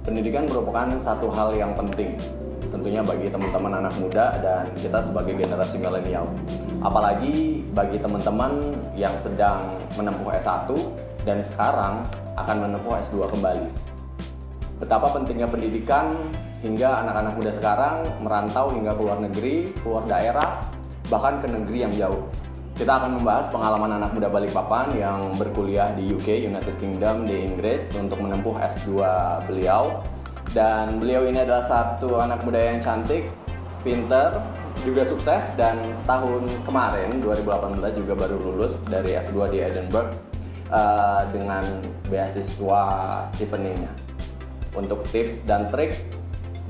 Pendidikan merupakan satu hal yang penting, tentunya bagi teman-teman anak muda dan kita sebagai generasi milenial. Apalagi bagi teman-teman yang sedang menempuh S1 dan sekarang akan menempuh S2 kembali. Betapa pentingnya pendidikan hingga anak-anak muda sekarang merantau hingga ke luar negeri, keluar daerah, bahkan ke negeri yang jauh. Kita akan membahas pengalaman anak muda Balikpapan yang berkuliah di UK, United Kingdom, di Inggris untuk menempuh S2 beliau. Dan beliau ini adalah satu anak muda yang cantik, pinter, juga sukses, dan tahun kemarin 2018 juga baru lulus dari S2 di Edinburgh dengan beasiswa Chevening. Untuk tips dan trik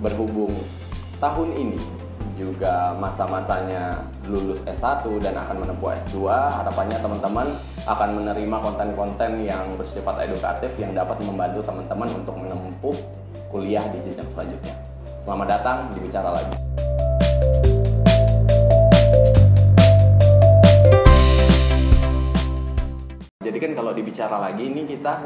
berhubung tahun ini juga masa-masanya lulus S1 dan akan menempuh S2, harapannya teman-teman akan menerima konten-konten yang bersifat edukatif yang dapat membantu teman-teman untuk menempuh kuliah di jenjang selanjutnya. Selamat datang di Bicara Lagi. Jadi kan kalau dibicara lagi ini kita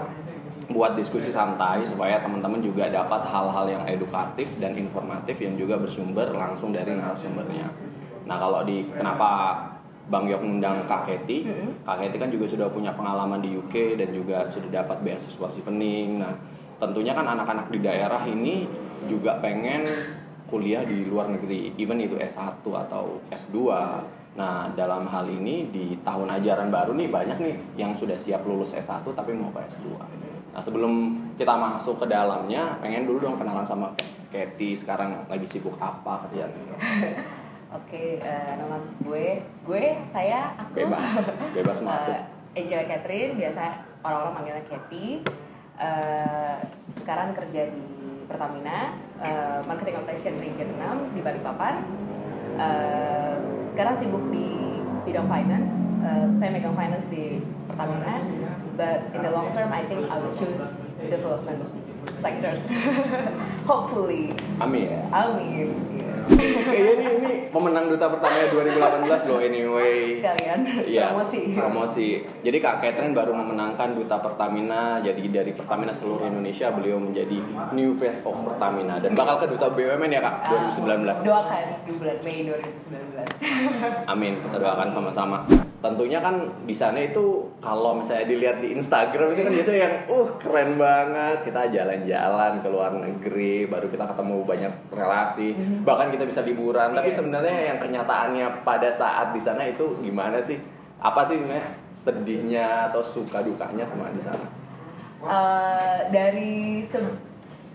buat diskusi santai supaya teman-teman juga dapat hal-hal yang edukatif dan informatif yang juga bersumber langsung dari narasumbernya. Nah, kalau kenapa Bang Yok ngundang Kak Kety? Kak Kety kan juga sudah punya pengalaman di UK dan juga sudah dapat beasiswa Chevening. Nah, tentunya kan anak-anak di daerah ini juga pengen kuliah di luar negeri, even itu S1 atau S2. Nah, dalam hal ini di tahun ajaran baru nih banyak nih yang sudah siap lulus S1 tapi mau ke S2. Nah, sebelum kita masuk ke dalamnya, pengen dulu dong kenalan sama Kety, sekarang lagi sibuk apa kerjaan? Oke, nama aku bebas masuk. Angela Catherine, biasa orang-orang manggilnya Kety. Sekarang kerja di Pertamina, Marketing Operation Region 6 di Balikpapan. Sekarang sibuk di bidang finance. Saya megang finance di Pertamina, but in the long term I think I will choose development sectors. Hopefully. Amin. Amin. Kayaknya ini pemenang Duta Pertamina 2018 loh, anyway. Sekalian promosi. Jadi Kak Catherine baru memenangkan Duta Pertamina. Jadi dari Pertamina seluruh Indonesia beliau menjadi new face of Pertamina dan bakal ke Duta BUMN ya Kak 2019. Doakan di bulan Mei 2019. Amin, kita doakan sama-sama. Tentunya kan di sana itu kalau misalnya dilihat di Instagram itu kan biasanya yang keren banget, kita jalan-jalan ke luar negeri, baru kita ketemu banyak relasi, bahkan kita bisa liburan. Tapi sebenarnya yang kenyataannya pada saat di sana itu gimana sih? Apa sih sebenarnya sedihnya atau suka dukanya sama di sana?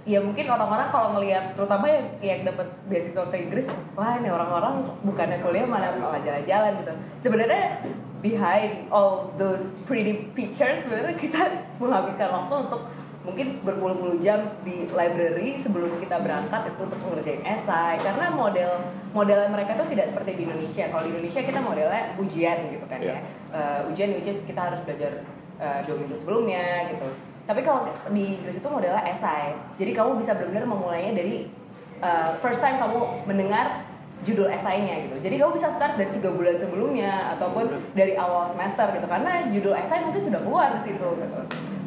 Ya mungkin orang-orang kalau ngelihat terutama yang dapat beasiswa ke Inggris, wah ini orang-orang bukannya kuliah malah jalan-jalan gitu. Sebenarnya behind all those pretty pictures sebenarnya kita menghabiskan waktu untuk mungkin berpuluh-puluh jam di library sebelum kita berangkat itu untuk ngerjain esai, karena modelan mereka tuh tidak seperti di Indonesia. Kalau di Indonesia kita modelnya ujian gitu kan ya. Ujian which is kita harus belajar 2 minggu sebelumnya gitu. Tapi kalau di Inggris itu modelnya esai, jadi kamu bisa benar-benar memulainya dari first time kamu mendengar judul esainya gitu. Jadi kamu bisa start dari 3 bulan sebelumnya ataupun dari awal semester gitu, karena judul esai mungkin sudah keluar di situ gitu.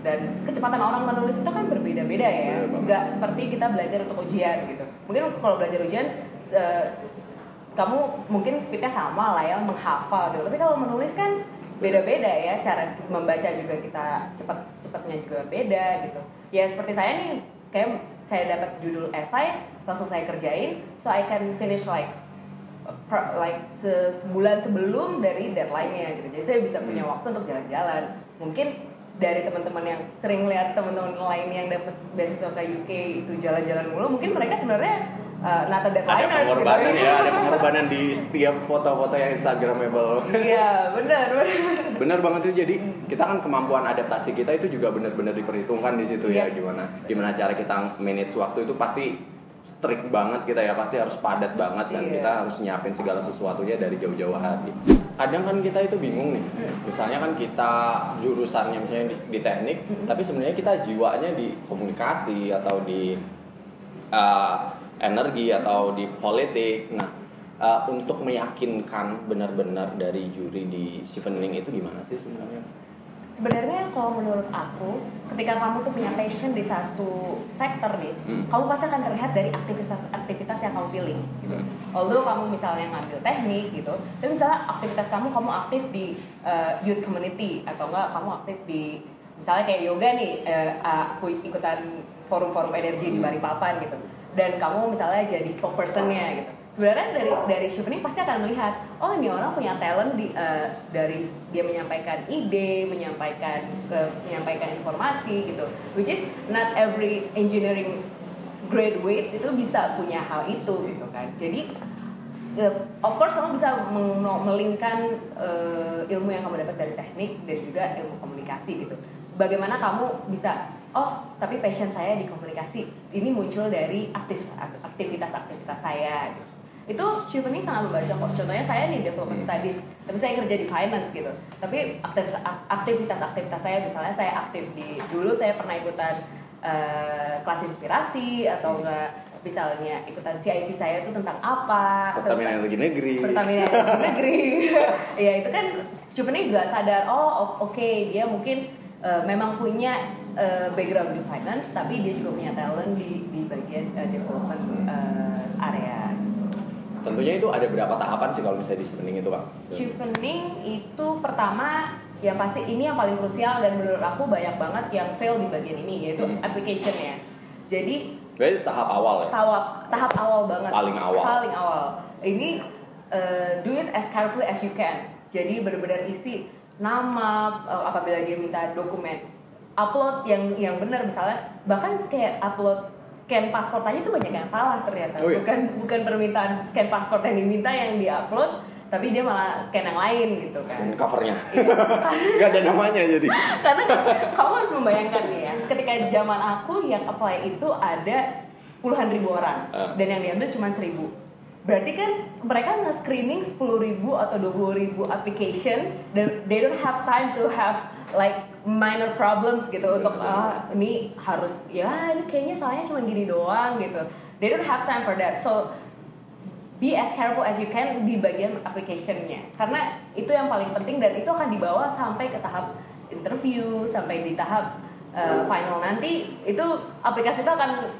Dan kecepatan orang menulis itu kan berbeda-beda ya, nggak seperti kita belajar untuk ujian gitu. Mungkin kalau belajar ujian kamu mungkin speednya sama lah ya, menghafal gitu. Tapi kalau menulis kan beda-beda ya, cara membaca juga kita cepatnya juga beda gitu. Ya seperti saya nih, kayak saya dapat judul esai, langsung saya kerjain, so I can finish like sebulan sebelum dari deadline-nya gitu. Jadi saya bisa punya waktu untuk jalan-jalan. Mungkin dari teman-teman yang sering lihat teman-teman lain yang dapat beasiswa ke UK itu jalan-jalan mulu, mungkin mereka sebenarnya nata deadliners gitu ya. Ada pengorbanan di setiap foto-foto yang Instagramable. Iya, benar banget tuh. Jadi kita kan kemampuan adaptasi kita itu juga benar-benar diperhitungkan di situ ya. Gimana cara kita manage waktu itu pasti strict banget kita ya, pasti harus padat banget dan kita harus nyiapin segala sesuatunya dari jauh-jauh hari. Kadang kan kita itu bingung nih, misalnya kan kita jurusannya misalnya di teknik, tapi sebenarnya kita jiwanya di komunikasi atau di energi atau di politik. Nah, untuk meyakinkan benar-benar dari juri di Chevening itu gimana sih sebenarnya? Sebenarnya kalau menurut aku, ketika kamu tuh punya passion di satu sektor nih, kamu pasti akan terlihat dari aktivitas yang kamu pilih gitu. Although kamu misalnya ngambil teknik gitu, tapi misalnya aktivitas kamu aktif di youth community atau enggak kamu aktif di misalnya kayak yoga nih, aku ikutan forum-forum energi di Balikpapan gitu. Dan kamu misalnya jadi spokesperson-nya gitu. Sebenarnya dari Chevening pasti akan melihat, oh ini orang punya talent dari dia menyampaikan ide, menyampaikan informasi gitu, which is not every engineering graduates itu bisa punya hal itu gitu kan. Jadi of course kamu bisa melingkan ilmu yang kamu dapat dari teknik dan juga ilmu komunikasi gitu. Bagaimana kamu bisa, oh tapi passion saya di komunikasi ini muncul dari aktivitas saya gitu. Itu Chevening sangat membaca kok. Contohnya saya di development studies, tapi saya kerja di finance gitu. Tapi aktivitas saya misalnya saya aktif dulu saya pernah ikutan kelas inspirasi atau enggak misalnya ikutan CIP saya itu tentang apa? Pertamina Energi Negeri. Ya itu kan Chevening juga sadar, oh oke, dia mungkin memang punya background di finance, tapi dia juga punya talent di bagian development area. Tentunya itu ada berapa tahapan sih kalau misalnya di Chevening itu, Kak? Chevening itu pertama yang pasti ini yang paling krusial dan menurut aku banyak banget yang fail di bagian ini, yaitu application-nya. Jadi berarti tahap awal ya? Tahap awal banget. Paling awal. Ini do it as carefully as you can. Jadi benar-benar isi nama, apabila dia minta dokumen, upload yang benar, misalnya bahkan kayak upload scan pasport aja itu banyak yang salah ternyata. Oh, iya? Bukan permintaan scan pasport yang diminta yang diupload, tapi dia malah scan yang lain gitu kan. Scan covernya. Iya. Gak ada namanya jadi. Karena kamu harus membayangkan nih ya, ketika zaman aku yang apply itu ada puluhan ribu orang dan yang diambil cuma 1.000. Berarti kan mereka nge-screening 10.000 atau 20.000 application dan they don't have time to have like minor problems gitu untuk ini harus ya ini kayaknya salahnya cuma gini doang gitu. They don't have time for that. So be as careful as you can di bagian application-nya. Karena itu yang paling penting dan itu akan dibawa sampai ke tahap interview, sampai di tahap final nanti itu aplikasi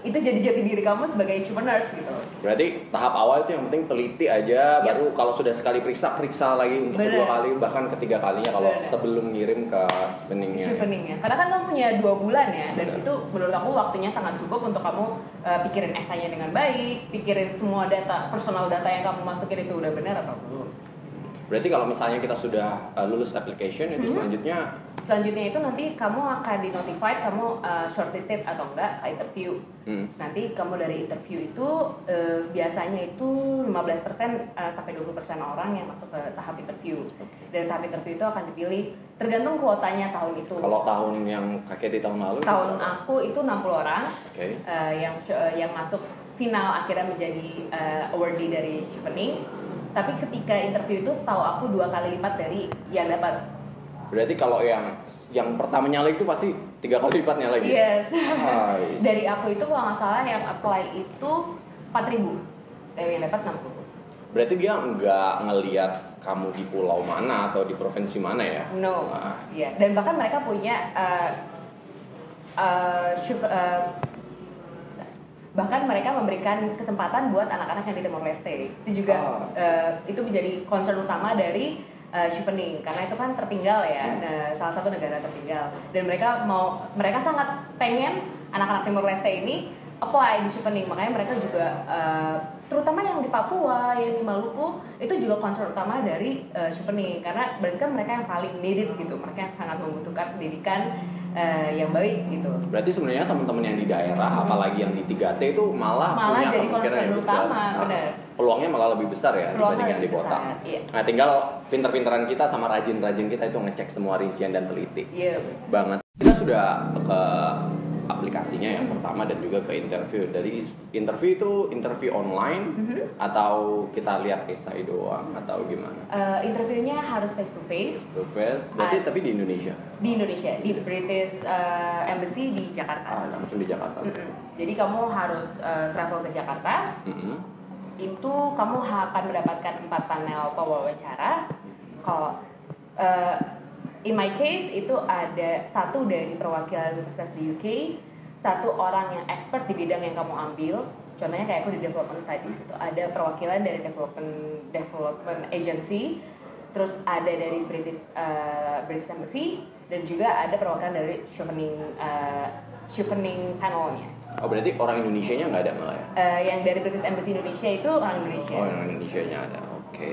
itu jadi jati diri kamu sebagai achievers gitu. Berarti tahap awal itu yang penting teliti aja, baru kalau sudah sekali periksa lagi untuk kedua kali bahkan ketiga kalinya kalau sebelum ngirim ke Chevening-nya. Karena kan kamu punya 2 bulan ya dan itu menurut aku waktunya sangat cukup untuk kamu pikirin esainya dengan baik, pikirin semua personal data yang kamu masukin itu udah benar atau belum. Berarti kalau misalnya kita sudah lulus application itu Selanjutnya itu nanti kamu akan di-notified kamu shortlisted atau enggak ke interview. Nanti kamu dari interview itu biasanya itu 15% sampai 20% orang yang masuk ke tahap interview. Dan tahap interview itu akan dipilih tergantung kuotanya tahun itu. Kalau tahun yang KKT tahun lalu? Tahun aku itu 60 orang yang masuk final akhirnya menjadi awardee dari Chevening. Tapi ketika interview itu setahu aku 2 kali lipat dari yang dapat. Berarti kalau yang pertama nyala itu pasti 3 kali lipatnya lagi? Yes. Dari aku itu kalau nggak salah yang apply itu 4.000, yang dapat 60. Berarti dia nggak ngelihat kamu di pulau mana atau di provinsi mana ya? No. Iya. Dan bahkan mereka punya bahkan mereka memberikan kesempatan buat anak-anak yang di Timor Leste. Itu juga itu menjadi concern utama dari Chevening karena itu kan tertinggal ya, salah satu negara tertinggal dan mereka sangat pengen anak-anak Timor Leste ini apply di Chevening, makanya mereka juga terutama yang di Papua, yang di Maluku itu juga concern utama dari Chevening karena berarti kan mereka yang paling needed gitu, mereka yang sangat membutuhkan pendidikan yang baik gitu. Berarti sebenarnya teman-teman yang di daerah, apalagi yang di 3T itu malah punya jadi kemungkinan yang besar. Benar. Peluangnya malah lebih besar ya dibanding yang di kota. Iya. Nah, tinggal pinter-pinteran kita sama rajin-rajin kita itu ngecek semua rincian dan teliti. Iya. Banget. Kita sudah ke aplikasinya yang pertama dan juga ke interview. Dari interview itu interview online atau kita lihat esai doang atau gimana? Interviewnya harus face to face. Berarti tapi di Indonesia? Di Indonesia, di British Embassy di Jakarta. Langsung di Jakarta. Jadi kamu harus travel ke Jakarta. Itu kamu akan mendapatkan 4 panel pewawancara. Kalau in my case itu ada satu dari perwakilan universitas di UK, satu orang yang expert di bidang yang kamu ambil. Contohnya kayak aku di development studies itu ada perwakilan dari development agency, terus ada dari British Embassy, dan juga ada perwakilan dari chevening panelnya. Oh berarti orang Indonesianya nggak ada malah ya? Yang dari British Embassy Indonesia itu orang Indonesia. Oh orang Indonesianya ada, oke.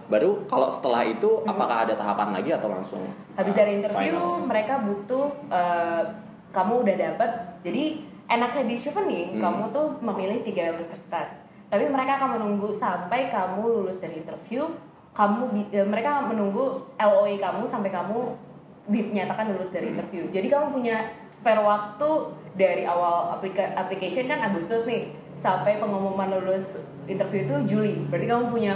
Baru kalau setelah itu apakah ada tahapan lagi atau langsung? Habis dari interview final? mereka butuh kamu udah dapet. Jadi enaknya di chevening kamu tuh memilih 3 universitas. Tapi mereka akan menunggu sampai kamu lulus dari interview. Mereka menunggu LOA kamu sampai kamu dinyatakan lulus dari interview. Jadi kamu punya spare waktu dari awal application kan Agustus nih sampai pengumuman lulus interview itu Juli. Berarti kamu punya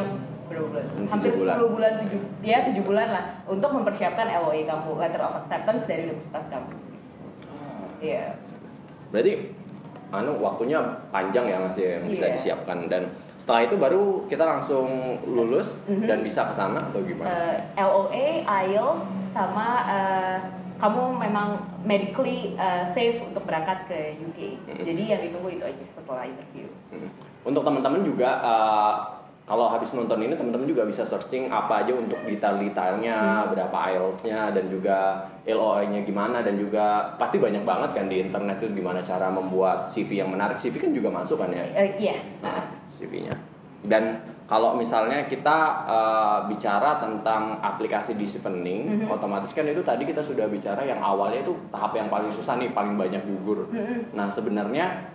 berapa bulan? Hampir 10 bulan, 7 bulan lah untuk mempersiapkan LOA kamu, letter of acceptance dari universitas kamu. Iya. Berarti waktunya panjang ya masih yang bisa disiapkan, dan setelah itu baru kita langsung lulus dan bisa ke sana atau gimana? LOA, IELTS sama kamu memang medically safe untuk berangkat ke UK. Jadi yang ditunggu itu aja setelah interview. Untuk teman-teman juga kalau habis nonton ini teman-teman juga bisa searching apa aja untuk detail-detailnya, berapa IELTS-nya dan juga LOA-nya gimana, dan juga pasti banyak banget kan di internet itu gimana cara membuat CV yang menarik. CV kan juga masuk kan ya? Iya. CV-nya. Dan kalau misalnya kita bicara tentang aplikasi di Chevening, otomatis kan itu tadi kita sudah bicara yang awalnya itu tahap yang paling susah nih, paling banyak gugur. Nah sebenarnya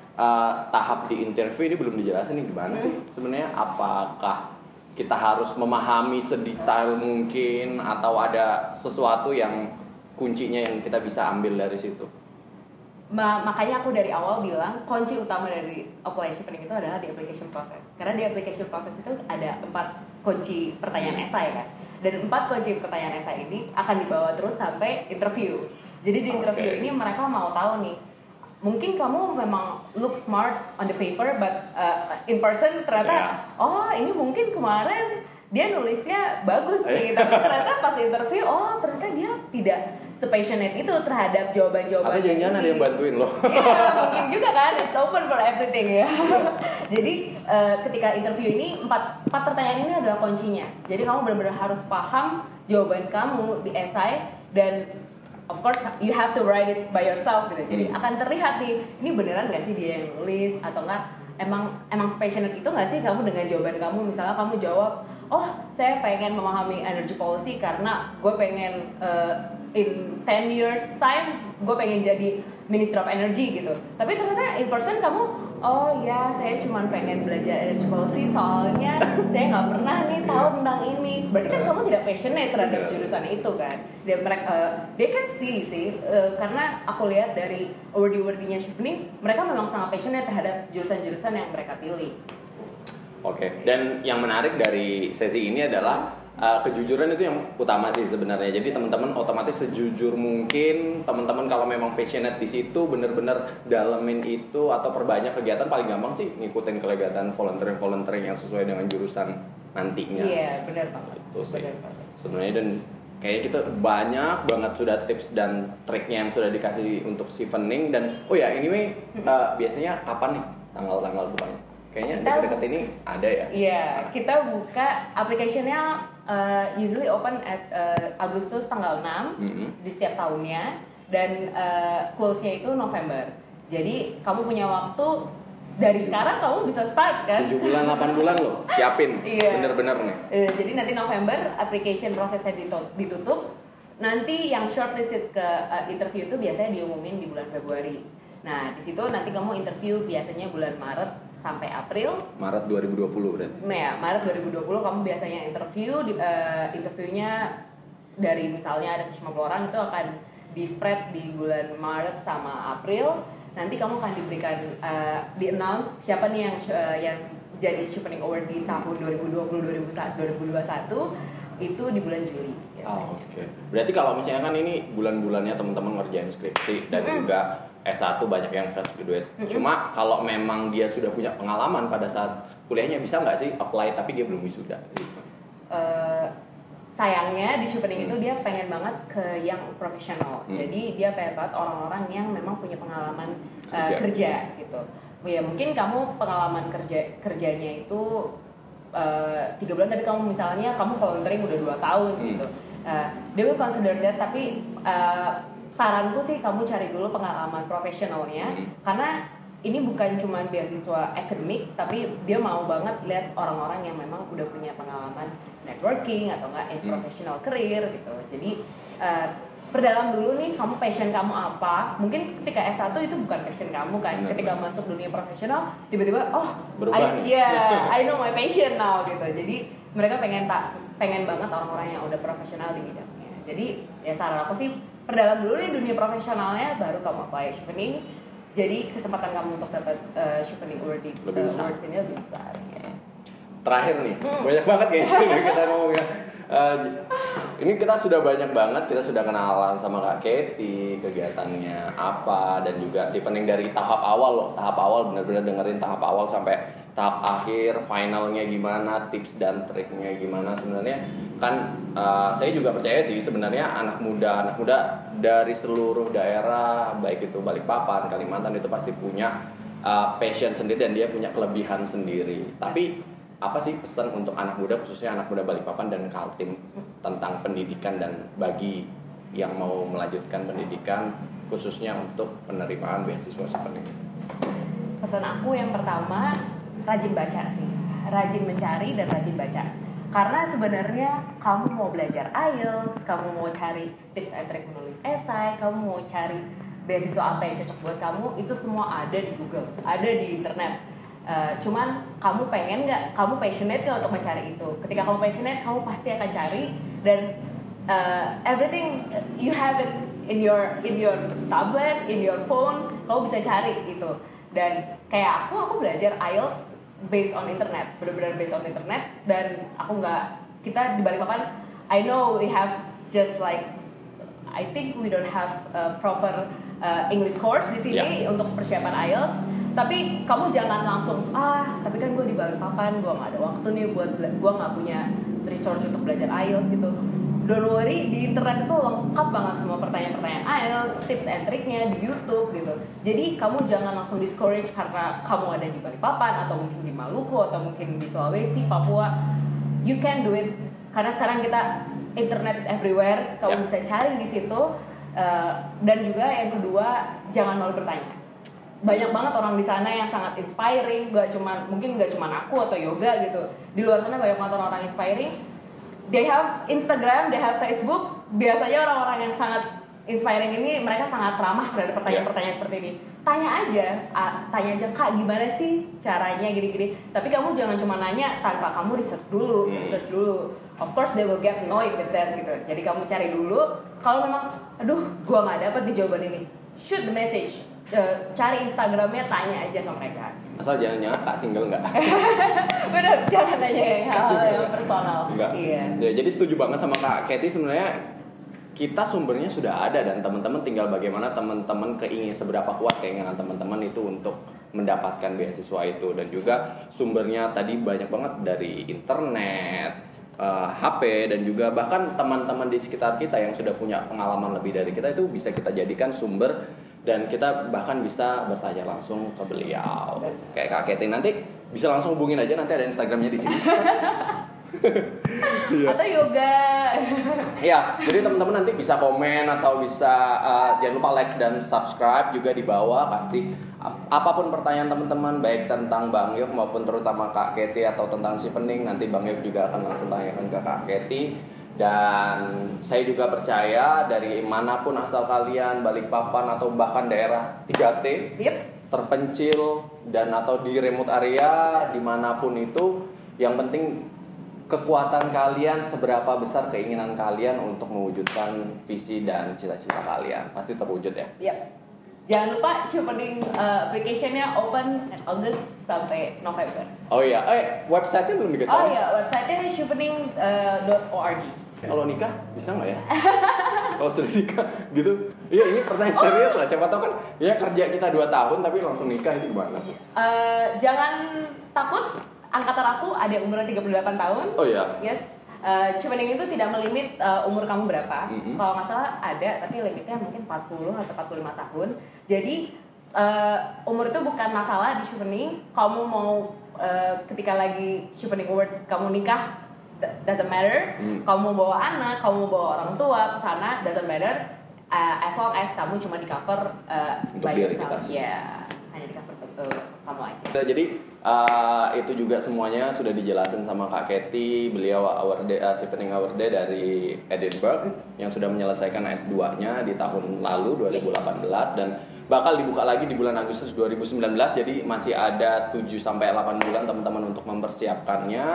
tahap di interview ini belum dijelasin nih gimana sih sebenarnya, apakah kita harus memahami sedetail mungkin atau ada sesuatu yang kuncinya yang kita bisa ambil dari situ? Makanya aku dari awal bilang kunci utama dari apply chevening itu adalah di application process. Karena di application process itu ada 4 kunci pertanyaan esai kan. Dan 4 kunci pertanyaan esai ini akan dibawa terus sampai interview. Jadi di interview ini mereka mau tahu nih, mungkin kamu memang look smart on the paper, but in person ternyata oh ini mungkin kemarin dia nulisnya bagus nih, tapi ternyata pas interview ternyata dia tidak passionate itu terhadap jawaban-jawaban. Atau jangan-jangan ada yang bantuin loh. Iya, mungkin juga kan, it's open for everything ya. Jadi ketika interview ini 4 pertanyaan ini adalah kuncinya. Jadi kamu benar-benar harus paham jawaban kamu di esai, dan of course you have to write it by yourself gitu. Jadi akan terlihat nih, ini beneran nggak sih dia yang nulis atau enggak, emang passionate itu nggak sih kamu dengan jawaban kamu. Misalnya kamu jawab, saya pengen memahami energy policy karena gue pengen in 10 years time gue pengen jadi Minister of Energy gitu. Tapi ternyata in person kamu, saya cuma pengen belajar energy policy soalnya saya nggak pernah nih tahu tentang ini. Berarti kan kamu tidak passionate terhadap jurusan itu kan. Dan mereka, they can see sih, karena aku lihat dari award-awardnya chevening, mereka memang sangat passionate terhadap jurusan-jurusan yang mereka pilih. Oke. Dan yang menarik dari sesi ini adalah kejujuran itu yang utama sih sebenarnya. Jadi teman-teman otomatis sejujur mungkin. Teman-teman kalau memang passionate di situ, bener-bener dalemin itu atau perbanyak kegiatan. Paling gampang sih ngikutin kegiatan volunteering yang sesuai dengan jurusan nantinya. Iya, benar banget. Itu sih sebenarnya. Dan kayaknya kita banyak banget sudah tips dan triknya yang sudah dikasih untuk chevening. Dan anyway, biasanya kapan nih tanggal-tanggal bukanya? Kayaknya dekat-dekat ini ada ya? Iya, kita buka application-nya usually open at Agustus tanggal 6 di setiap tahunnya, dan close-nya itu November. Jadi kamu punya waktu dari sekarang, kamu bisa start kan? 7 bulan, 8 bulan loh, siapin. Bener-bener nih. Jadi nanti November application prosesnya ditutup. Nanti yang shortlisted ke interview itu biasanya diumumin di bulan Februari. Nah, di situ nanti kamu interview biasanya bulan Maret sampai April. Maret 2020 berarti. Nah ya, Maret 2020 kamu biasanya interviewnya dari misalnya ada 150 orang, itu akan di spread di bulan Maret sama April. Nanti kamu akan diberikan di-announce siapa nih yang jadi Chevening Award di tahun 2020 2021 itu di bulan Juli. Oke. Berarti kalau misalnya kan ini bulan-bulannya teman-teman ngerjain skripsi dan juga S1 banyak yang fresh graduate. Cuma kalau memang dia sudah punya pengalaman pada saat kuliahnya, bisa nggak sih apply tapi dia belum wisuda? sayangnya di Chevening itu dia pengen banget ke yang profesional. Jadi dia pengen banget orang-orang yang memang punya pengalaman kerja gitu. Ya mungkin kamu pengalaman kerjanya itu 3 bulan, tapi kamu misalnya kamu volunteering udah 2 tahun gitu. They will consider that, tapi saranku sih kamu cari dulu pengalaman profesionalnya, karena ini bukan cuma beasiswa akademik, tapi dia mau banget lihat orang-orang yang memang udah punya pengalaman networking atau enggak professional career gitu. Jadi perdalam dulu nih kamu passion kamu apa. Mungkin ketika S1 itu bukan passion kamu kan. Ketika masuk dunia profesional tiba-tiba I know my passion now gitu. Jadi mereka pengen banget orang-orang yang udah profesional di bidangnya. Jadi ya saran aku sih perdalam dulu nih dunia profesionalnya, baru kamu apply Chevening. Jadi kesempatan kamu untuk dapat Chevening Awards ini lebih besar. Ya. Terakhir nih, banyak banget kayaknya kita ngomongnya. Ini kita sudah banyak banget, kita sudah kenalan sama Kak Katie, kegiatannya apa, dan juga Chevening dari tahap awal benar-benar dengerin tahap awal sampai tahap akhir, finalnya gimana, tips dan triknya gimana. Sebenarnya kan saya juga percaya sih sebenarnya anak muda dari seluruh daerah, baik itu Balikpapan, Kalimantan, itu pasti punya passion sendiri dan dia punya kelebihan sendiri. Tapi apa sih pesan untuk anak muda, khususnya anak muda Balikpapan dan Kaltim tentang pendidikan, dan bagi yang mau melanjutkan pendidikan khususnya untuk penerimaan beasiswa Chevening? Pesan aku yang pertama, rajin baca sih, rajin mencari dan rajin baca. Karena sebenarnya kamu mau belajar IELTS, kamu mau cari tips and trick menulis esai, kamu mau cari beasiswa apa yang cocok buat kamu, itu semua ada di Google, ada di internet. Cuman kamu pengen nggak, kamu passionate nggak untuk mencari itu. Ketika kamu passionate, kamu pasti akan cari, dan everything you have it in your tablet, in your phone, kamu bisa cari gitu. Dan kayak aku belajar IELTS based on internet, benar-benar based on internet. Dan kita di Balikpapan, I know we have just like, I think we don't have a proper English course di sini untuk persiapan IELTS. Tapi kamu jangan langsung tapi kan gue di Balikpapan, gue nggak ada waktu nih gue nggak punya resource untuk belajar IELTS gitu. Don't worry, di internet itu lengkap banget semua pertanyaan-pertanyaan IELTS, tips and triknya di YouTube gitu. Jadi kamu jangan langsung discourage karena kamu ada di Balikpapan atau mungkin di Maluku atau mungkin di Sulawesi, Papua. You can do it, karena sekarang kita internet is everywhere, kamu bisa cari di situ. Dan juga yang kedua, jangan malu bertanya. Banyak banget orang di sana yang sangat inspiring, mungkin gak cuma aku atau Yoga gitu. Di luar sana banyak banget orang inspiring. They have Instagram, they have Facebook. Biasanya orang-orang yang sangat inspiring ini mereka sangat ramah terhadap pertanyaan-pertanyaan seperti ini. Tanya aja, Kak, gimana sih caranya gini-gini. Tapi kamu jangan cuma nanya tanpa kamu research dulu. Of course they will get annoyed with that gitu. Jadi kamu cari dulu. Kalau memang, gua nggak dapet di jawaban ini, shoot the message. Cari Instagramnya, tanya aja sama mereka. Asal jangan Kak single nggak? Bener, jangan nanya hal-hal yang personal. Iya. Jadi setuju banget sama Kak Katie. Sebenarnya kita sumbernya sudah ada, dan teman-teman tinggal bagaimana teman-teman seberapa kuat keinginan teman-teman itu untuk mendapatkan beasiswa itu. Dan juga sumbernya tadi banyak banget dari internet, HP, dan juga bahkan teman-teman di sekitar kita yang sudah punya pengalaman lebih dari kita itu bisa kita jadikan sumber, dan kita bahkan bisa bertanya langsung ke beliau. Kayak Kak Katie, nanti bisa langsung hubungin aja, nanti ada Instagramnya di sini. Atau Yoga. Ya, jadi teman-teman nanti bisa komen atau bisa jangan lupa like dan subscribe juga di bawah. Kasih apapun pertanyaan teman-teman, baik tentang Bang Yov maupun terutama Kak Katie atau tentang Chevening, nanti Bang Yov juga akan langsung tanyakan ke Kak Katie. Dan saya juga percaya dari manapun asal kalian, Balikpapan atau bahkan daerah 3T, terpencil dan atau di remote area, dimanapun itu, yang penting kekuatan kalian, seberapa besar keinginan kalian untuk mewujudkan visi dan cita-cita kalian, pasti terwujud ya. Jangan lupa Chevening application-nya open August sampai November. Oh iya, website-nya belum dikasih tahu? Oh iya, website-nya chevening.org. Kalau nikah bisa nggak ya? Kalau sudah nikah gitu? Iya, ini pertanyaan serius lah. Siapa tahu kan ya kerja kita 2 tahun tapi langsung nikah, itu gimana sih? Jangan takut. Angkatan aku ada yang umurnya 38 tahun. Oh iya? Yes. Chevening itu tidak melimit umur kamu berapa. Kalau nggak salah ada, tapi limitnya mungkin 40 atau 45 tahun. Jadi umur itu bukan masalah di Chevening. Kamu mau ketika lagi Chevening Awards kamu nikah, doesn't matter. Kamu bawa anak, kamu bawa orang tua ke sana, doesn't matter. As long as kamu cuma di cover by yourself. Ya, hanya di cover betul kamu aja. Jadi itu juga semuanya sudah dijelasin sama Kak Katy. Beliau Chevening Award dari Edinburgh yang sudah menyelesaikan S2-nya di tahun lalu 2018 dan bakal dibuka lagi di bulan Agustus 2019. Jadi masih ada 7-8 bulan teman-teman untuk mempersiapkannya.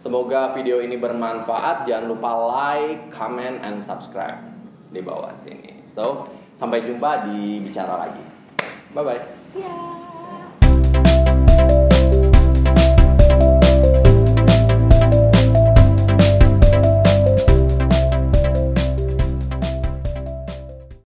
Semoga video ini bermanfaat. Jangan lupa like, comment, and subscribe di bawah sini. So, sampai jumpa di Bicara Lagi. Bye-bye. See ya.